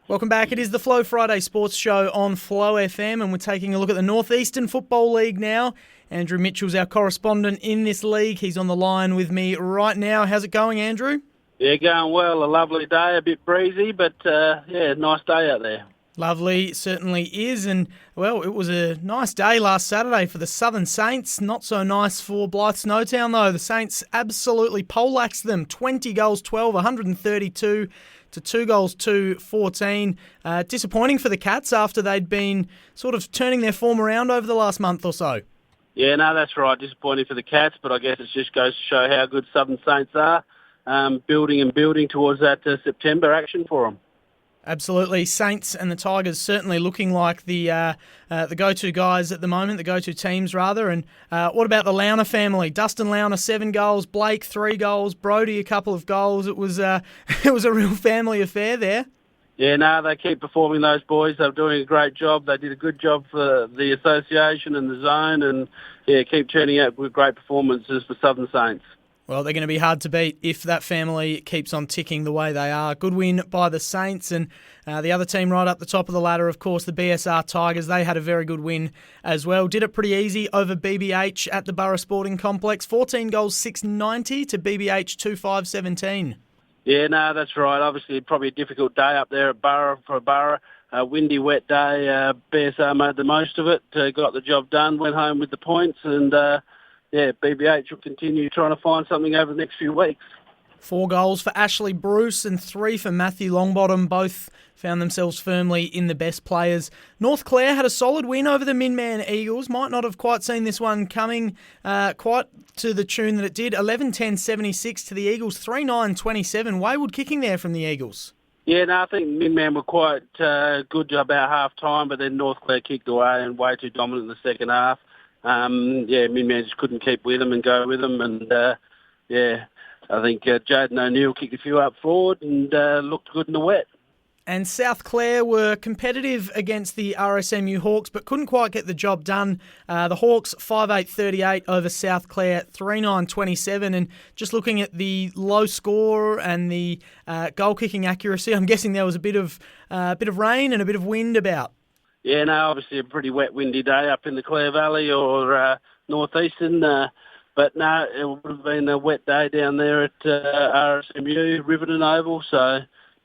Welcome back. It is the Flow Friday Sports Show on Flow FM, and we're taking a look at the North Eastern Football League now. Andrew Mitchell's our correspondent in this league. He's on the line with me right now. How's it going, Andrew? Yeah, going well. A lovely day, a bit breezy, but nice day out there. Lovely, certainly is. And, well, it was a nice day last Saturday for the Southern Saints. Not so nice for Blythe Snowtown, though. The Saints absolutely poleaxed them. 20 goals, 12, 132 to 2 goals, 14. Disappointing for the Cats after they'd been sort of turning their form around over the last month or so. Yeah, no, that's right. Disappointing for the Cats, but I guess it just goes to show how good Southern Saints are, building towards that September action for them. Absolutely. Saints and the Tigers certainly looking like the go-to guys at the moment, the go-to teams rather. And what about the Lowner family? Dustin Lowner, 7 goals, Blake, 3 goals, Brody, a couple of goals. It was a real family affair there. Yeah, no, they keep performing, those boys. They're doing a great job. They did a good job for the association and the zone, and keep turning out with great performances for Southern Saints. Well, they're going to be hard to beat if that family keeps on ticking the way they are. Good win by the Saints, and the other team right up the top of the ladder, of course, the BSR Tigers. They had a very good win as well. Did it pretty easy over BBH at the Borough Sporting Complex. 14 goals, 690 to BBH 2517. Yeah, no, that's right. Obviously, probably a difficult day up there at Borough for Borough. A windy, wet day. BSR made the most of it, got the job done, went home with the points, and BBH will continue trying to find something over the next few weeks. 4 goals for Ashley Bruce and 3 for Matthew Longbottom. Both found themselves firmly in the best players. North Clare had a solid win over the Minman Eagles. Might not have quite seen this one coming quite to the tune that it did. 11-10-76 to the Eagles, 3-9-27. Wayward kicking there from the Eagles. Yeah, no, I think Minman were quite good about half-time, but then North Clare kicked away and way too dominant in the second half. Minman just couldn't keep with them and go with them, and I think Jaden O'Neill kicked a few up forward and looked good in the wet. And South Clare were competitive against the RSMU Hawks, but couldn't quite get the job done. The Hawks 5-8-38 over South Clare 3-9-27, and just looking at the low score and the goal kicking accuracy, I'm guessing there was a bit of rain and a bit of wind about. Yeah, no, obviously a pretty wet, windy day up in the Clare Valley or North Eastern. But no, it would have been a wet day down there at RSMU, Riverton Oval. So,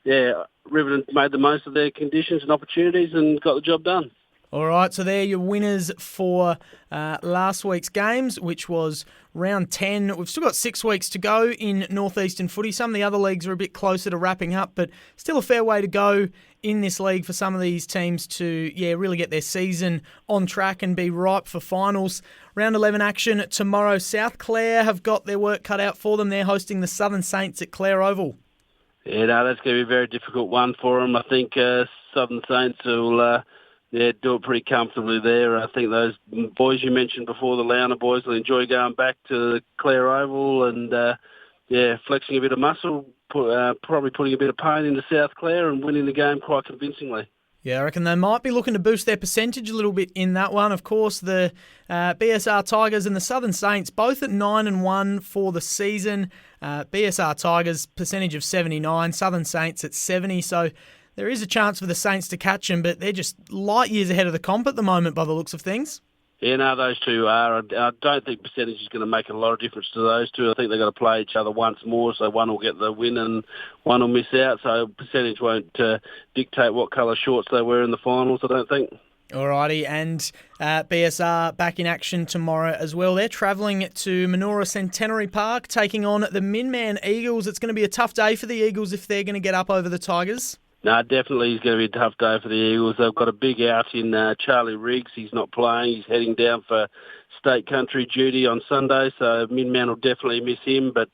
yeah, Riverton made the most of their conditions and opportunities and got the job done. All right, so they're your winners for last week's games, which was round 10. We've still got 6 weeks to go in North Eastern footy. Some of the other leagues are a bit closer to wrapping up, but still a fair way to go in this league for some of these teams to really get their season on track and be ripe for finals. Round 11 action tomorrow. South Clare have got their work cut out for them. They're hosting the Southern Saints at Clare Oval. Yeah, no, that's going to be a very difficult one for them. I think Southern Saints will do it pretty comfortably there. I think those boys you mentioned before, the Lowner boys, will enjoy going back to the Clare Oval and, flexing a bit of muscle, probably putting a bit of pain into South Clare and winning the game quite convincingly. Yeah, I reckon they might be looking to boost their percentage a little bit in that one. Of course, the BSR Tigers and the Southern Saints both at 9-1 for the season. BSR Tigers percentage of 79, Southern Saints at 70. So there is a chance for the Saints to catch them, but they're just light years ahead of the comp at the moment by the looks of things. Yeah, no, those two are. I don't think percentage is going to make a lot of difference to those two. I think they've got to play each other once more, so one will get the win and one will miss out. So percentage won't dictate what colour shorts they wear in the finals, I don't think. Alrighty, and BSR back in action tomorrow as well. They're travelling to Manoora Centenary Park, taking on the Minman Eagles. It's going to be a tough day for the Eagles if they're going to get up over the Tigers. No, definitely it's going to be a tough day for the Eagles. They've got a big out in Charlie Riggs. He's not playing. He's heading down for state country duty on Sunday, so Minman will definitely miss him. But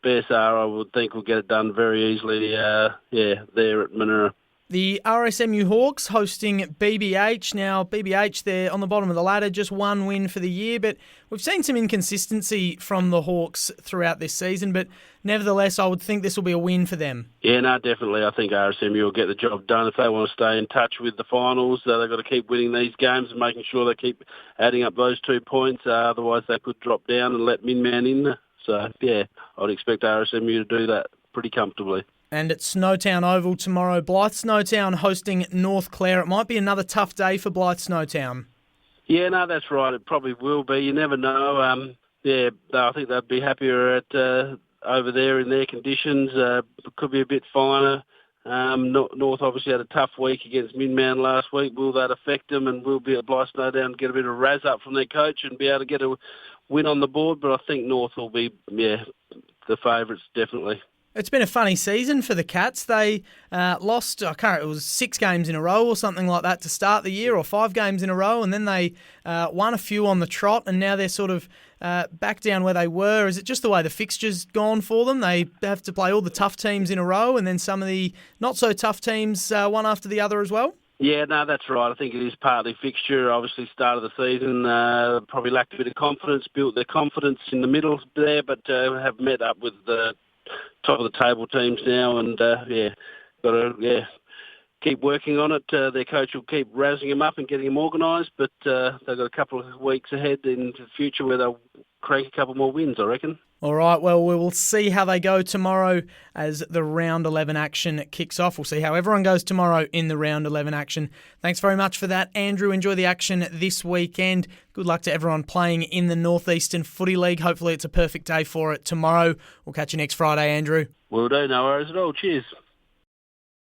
BSR, I would think, will get it done very easily there at Manoora. The RSMU Hawks hosting BBH. Now, BBH, they're on the bottom of the ladder, just one win for the year, but we've seen some inconsistency from the Hawks throughout this season, but nevertheless, I would think this will be a win for them. Yeah, no, definitely. I think RSMU will get the job done. If they want to stay in touch with the finals, they've got to keep winning these games and making sure they keep adding up those 2 points. Otherwise, they could drop down and let Minman in. So, yeah, I'd expect RSMU to do that pretty comfortably. And at Snowtown Oval tomorrow, Blythe Snowtown hosting North Clare. It might be another tough day for Blythe Snowtown. Yeah, no, that's right. It probably will be. You never know. I think they'd be happier at over there in their conditions. It could be a bit finer. North obviously had a tough week against Midmount last week. Will that affect them? And will be at Blythe Snowdown get a bit of razz up from their coach and be able to get a win on the board? But I think North will be, the favourites definitely. It's been a funny season for the Cats. They lost, it was 6 games in a row or something like that to start the year, or 5 games in a row, and then they won a few on the trot, and now they're sort of back down where they were. Is it just the way the fixture's gone for them? They have to play all the tough teams in a row, and then some of the not-so-tough teams one after the other as well? Yeah, no, that's right. I think it is partly fixture. Obviously, start of the season, probably lacked a bit of confidence, built their confidence in the middle there, but have met up with the top of the table teams now, and got to keep working on it. Their coach will keep rousing them up and getting them organised, but they've got a couple of weeks ahead in the future where they'll crank a couple more wins, I reckon. All right, well, we will see how they go tomorrow as the Round 11 action kicks off. We'll see how everyone goes tomorrow in the Round 11 action. Thanks very much for that, Andrew. Enjoy the action this weekend. Good luck to everyone playing in the North Eastern Footy League. Hopefully it's a perfect day for it tomorrow. We'll catch you next Friday, Andrew. Will do. No worries at all. Cheers.